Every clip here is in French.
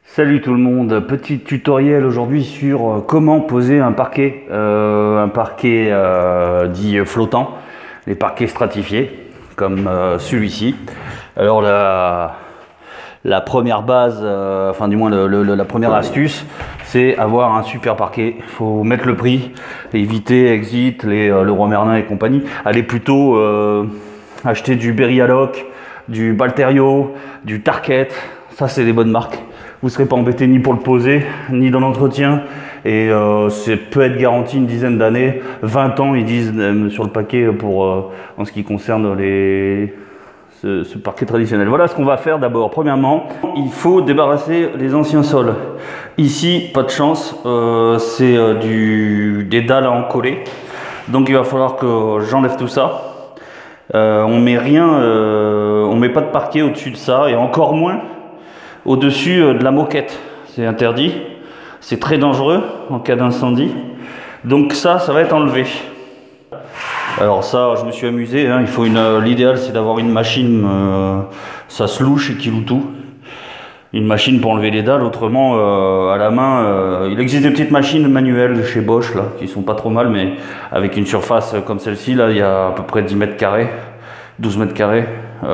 Salut tout le monde, petit tutoriel aujourd'hui sur comment poser un parquet dit flottant, les parquets stratifiés comme celui-ci. Alors la première base, enfin du moins la première astuce, c'est avoir un super parquet. Il faut mettre le prix, éviter Exit, Leroy Merlin et compagnie. Allez plutôt acheter du Berry-Alloc, du Balterio, du Tarkett, ça c'est des bonnes marques. Vous ne serez pas embêté ni pour le poser, ni dans l'entretien. Et c'est peut être garanti une dizaine d'années. 20 ans, ils disent sur le paquet en ce qui concerne ce parquet traditionnel. Voilà ce qu'on va faire d'abord. Premièrement, il faut débarrasser les anciens sols. Ici, pas de chance, c'est des dalles à encoller. Donc il va falloir que j'enlève tout ça. On met pas de parquet au-dessus de ça, et encore moins au-dessus de la moquette. C'est interdit, c'est très dangereux en cas d'incendie. Donc ça va être enlevé. Alors ça, je me suis amusé, hein. L'idéal c'est d'avoir une machine, ça se louche et qui loue tout. Une machine pour enlever les dalles, autrement à la main, il existe des petites machines manuelles chez Bosch là, qui sont pas trop mal, mais avec une surface comme celle-ci, là il y a à peu près 10 mètres carrés, 12 mètres carrés,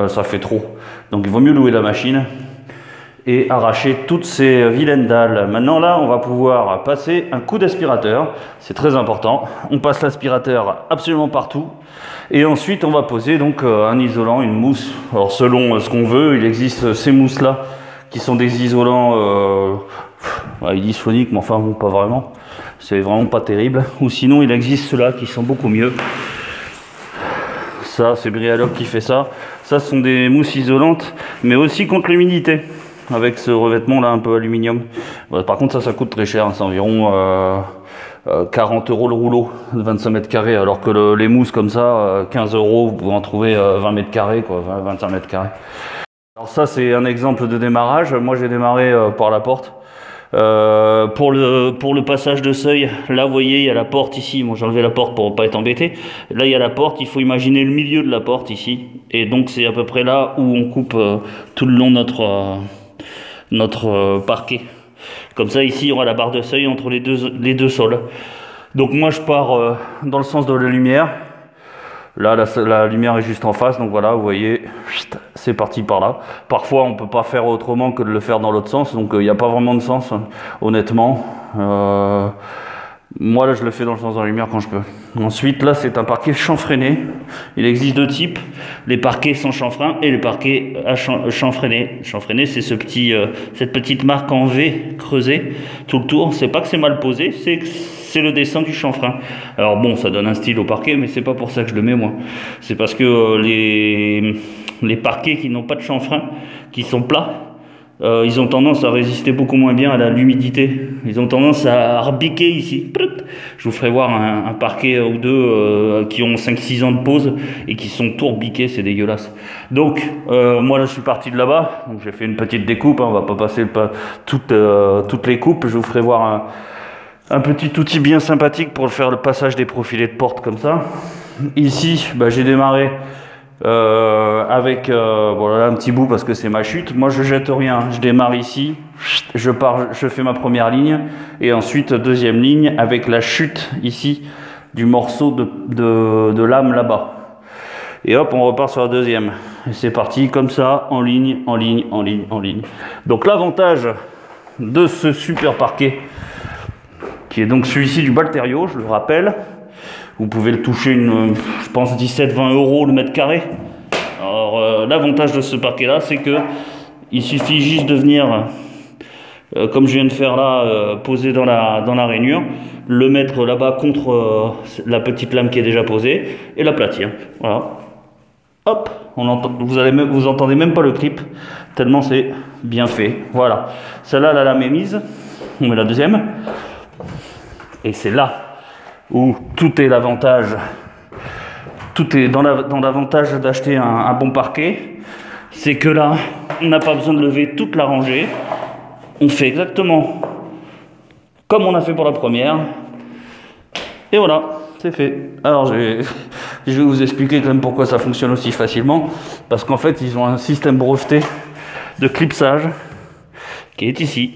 ça fait trop. Donc il vaut mieux louer la machine et arracher toutes ces vilaines dalles. Maintenant là, on va pouvoir passer un coup d'aspirateur, c'est très important. On passe l'aspirateur absolument partout, et ensuite on va poser donc un isolant, une mousse. Alors selon ce qu'on veut, il existe ces mousses là, qui sont des isolants, ils disent phoniques, mais enfin bon, pas vraiment. C'est vraiment pas terrible. Ou sinon, il existe ceux-là qui sont beaucoup mieux. Ça, c'est Berry-Alloc qui fait ça. Ça, ce sont des mousses isolantes, mais aussi contre l'humidité, avec ce revêtement là un peu aluminium. Par contre ça coûte très cher, hein. C'est environ 40 € le rouleau de 25 mètres carrés, alors que les mousses comme ça, 15 €, vous pouvez en trouver 20 mètres carrés, quoi, 25 mètres carrés. Alors ça c'est un exemple de démarrage. Moi j'ai démarré par la porte. Pour le passage de seuil, là vous voyez il y a la porte ici. Bon, j'ai enlevé la porte pour pas être embêté. Là il y a la porte, il faut imaginer le milieu de la porte ici, et donc c'est à peu près là où on coupe tout le long de notre parquet. Comme ça ici il y aura la barre de seuil entre les deux sols. Donc moi je pars dans le sens de la lumière. Là la lumière est juste en face, donc voilà, vous voyez, c'est parti par là. Parfois on peut pas faire autrement que de le faire dans l'autre sens, donc il n'y a pas vraiment de sens, honnêtement. Moi là je le fais dans le sens de la lumière quand je peux. Ensuite là c'est un parquet chanfreiné. Il existe deux types, les parquets sans chanfrein et les parquets à chanfreiné. Chanfreiné c'est cette petite marque en V creusée tout le tour. C'est pas que c'est mal posé, c'est le dessin du chanfrein. Alors bon, ça donne un style au parquet, mais c'est pas pour ça que je le mets moi. C'est parce que les parquets qui n'ont pas de chanfrein, qui sont plats, ils ont tendance à résister beaucoup moins bien à l'humidité. Ils ont tendance à rebiquer ici. Je vous ferai voir un parquet ou deux qui ont 5-6 ans de pose et qui sont tout rebiqués, c'est dégueulasse. Donc moi là je suis parti de là-bas, donc j'ai fait une petite découpe, hein. On va pas passer toutes les coupes. Je vous ferai voir un petit outil bien sympathique pour faire le passage des profilés de porte comme ça. Ici j'ai démarré avec voilà, un petit bout parce que c'est ma chute. Moi je jette rien, je démarre ici, je fais ma première ligne, et ensuite deuxième ligne avec la chute ici du morceau de lame là-bas, et hop on repart sur la deuxième, et c'est parti comme ça, en ligne, en ligne, en ligne, en ligne. Donc l'avantage de ce super parquet, qui est donc celui-ci du Balterio, je le rappelle. Vous pouvez le toucher, je pense 17-20 € le mètre carré. Alors l'avantage de ce parquet là, c'est que il suffit juste de venir, comme je viens de faire là, poser dans la rainure, le mettre là-bas contre la petite lame qui est déjà posée, et l'aplatir. Voilà. Hop, vous entendez même pas le clip, tellement c'est bien fait. Voilà. Celle-là, la lame est mise. On met la deuxième. Et c'est là où tout est l'avantage. Tout est dans l'avantage d'acheter un bon parquet. C'est que là, on n'a pas besoin de lever toute la rangée. On fait exactement comme on a fait pour la première. Et voilà, c'est fait. Alors je vais vous expliquer quand même pourquoi ça fonctionne aussi facilement. Parce qu'en fait, ils ont un système breveté de clipsage qui est ici.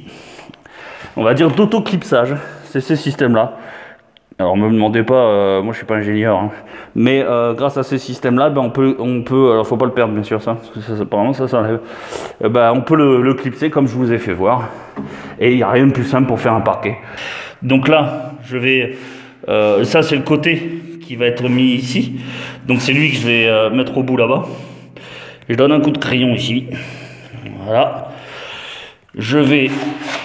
On va dire d'autoclipsage, c'est ce système-là. Alors me demandez pas, moi je suis pas ingénieur, hein. Mais grâce à ces systèmes-là, ben, on peut, alors faut pas le perdre bien sûr ça, parce que ça apparemment ça s'enlève. Ben, on peut le clipser comme je vous ai fait voir. Et il n'y a rien de plus simple pour faire un parquet. Donc là, je vais, ça c'est le côté qui va être mis ici. Donc c'est lui que je vais mettre au bout là-bas. Je donne un coup de crayon ici. Voilà. Je vais,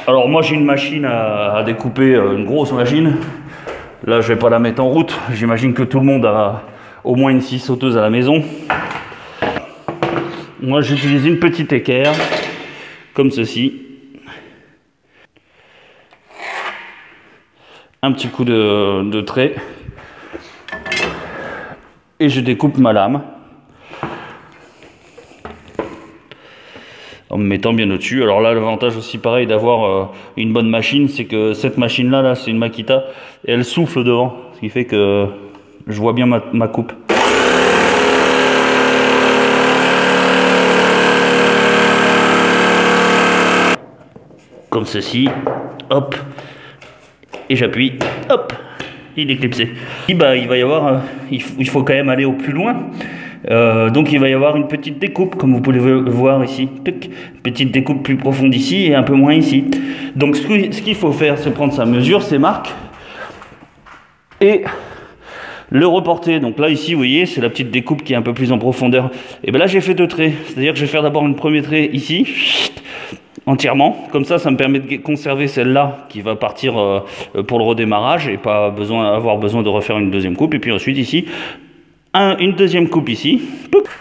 alors moi j'ai une machine à découper, une grosse machine. Là, je vais pas la mettre en route. J'imagine que tout le monde a au moins une scie sauteuse à la maison. Moi, j'utilise une petite équerre, comme ceci. Un petit coup de trait. Et je découpe ma lame. En me mettant bien au-dessus. Alors là, l'avantage aussi pareil d'avoir une bonne machine, c'est que cette machine-là, là, c'est une Makita, et elle souffle devant, ce qui fait que je vois bien ma coupe. Comme ceci, hop, et j'appuie, hop, il est clipsé. Et bah, il va y avoir, il faut quand même aller au plus loin. Donc il va y avoir une petite découpe, comme vous pouvez le voir ici. Petite découpe plus profonde ici et un peu moins ici. Donc ce qu'il faut faire, c'est prendre sa mesure, ses marques, et le reporter. Donc là ici, vous voyez, c'est la petite découpe qui est un peu plus en profondeur. Et bien là, j'ai fait 2 traits. C'est-à-dire que je vais faire d'abord un premier trait ici, entièrement. Comme ça me permet de conserver celle-là qui va partir pour le redémarrage et pas avoir besoin de refaire une deuxième coupe. Et puis ensuite ici, une deuxième coupe ici.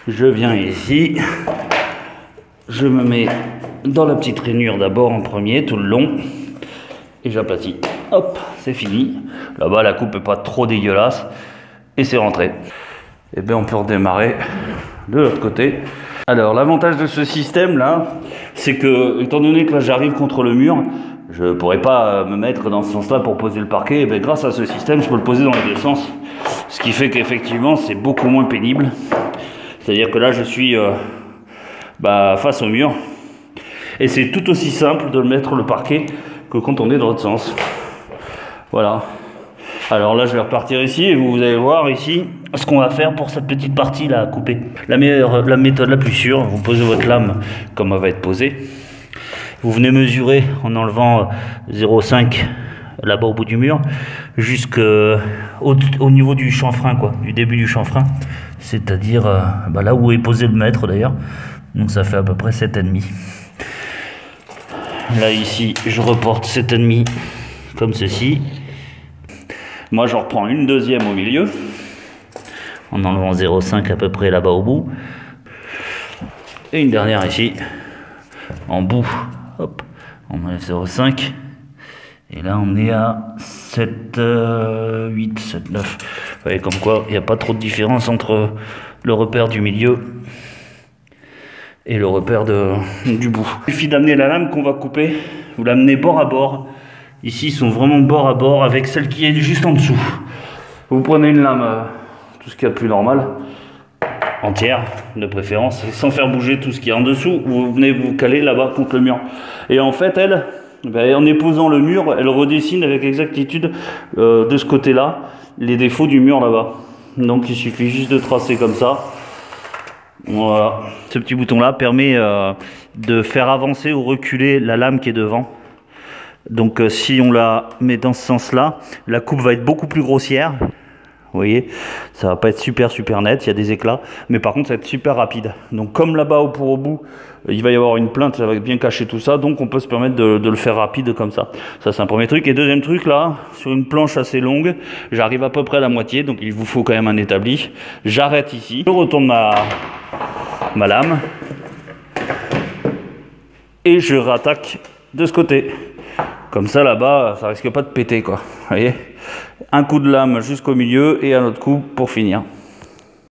Je viens ici, je me mets dans la petite rainure d'abord en premier, tout le long, et j'aplatis. Hop, c'est fini. Là-bas, la coupe n'est pas trop dégueulasse, et c'est rentré. Et bien, on peut redémarrer de l'autre côté. Alors, l'avantage de ce système-là, c'est que, étant donné que là, j'arrive contre le mur, je ne pourrais pas me mettre dans ce sens-là pour poser le parquet. Et bien, grâce à ce système, je peux le poser dans les deux sens. Ce qui fait qu'effectivement, c'est beaucoup moins pénible. C'est-à-dire que là, je suis face au mur. Et c'est tout aussi simple de mettre le parquet que quand on est dans l'autre sens. Voilà. Alors là, je vais repartir ici et vous allez voir ici ce qu'on va faire pour cette petite partie-là à couper. La méthode la plus sûre, vous posez votre lame comme elle va être posée. Vous venez mesurer en enlevant 0,5 là-bas au bout du mur jusqu'au niveau du chanfrein, quoi, du début du chanfrein, c'est-à-dire là où est posé le mètre d'ailleurs. Donc ça fait à peu près 7,5. Là ici je reporte 7,5 comme ceci. Moi j'en reprends une deuxième au milieu en enlevant 0,5 à peu près là-bas au bout, et une dernière ici en bout. Hop, on enlève 0,5. Et là, on est à 7, 8, 7, 9. Vous voyez, comme quoi, il n'y a pas trop de différence entre le repère du milieu et le repère du bout. Il suffit d'amener la lame qu'on va couper. Vous l'amenez bord à bord. Ici, ils sont vraiment bord à bord avec celle qui est juste en dessous. Vous prenez une lame, tout ce qu'il y a de plus normal, entière de préférence, sans faire bouger tout ce qui est en dessous. Vous venez vous caler là-bas contre le mur. Et en fait, en éposant le mur, elle redessine avec exactitude de ce côté-là les défauts du mur là-bas. Donc il suffit juste de tracer comme ça. Voilà. Ce petit bouton-là permet de faire avancer ou reculer la lame qui est devant. Donc si on la met dans ce sens-là, la coupe va être beaucoup plus grossière. Vous voyez, ça va pas être super net, il y a des éclats, mais par contre ça va être super rapide. Donc comme là-bas au bout, il va y avoir une plainte, ça va bien cacher tout ça, donc on peut se permettre de le faire rapide comme ça. Ça c'est un premier truc. Et deuxième truc, là, sur une planche assez longue, j'arrive à peu près à la moitié, donc il vous faut quand même un établi. J'arrête ici, je retourne ma lame, et je rattaque de ce côté. Comme ça là-bas, ça risque pas de péter, quoi. Vous voyez, un coup de lame jusqu'au milieu et un autre coup pour finir.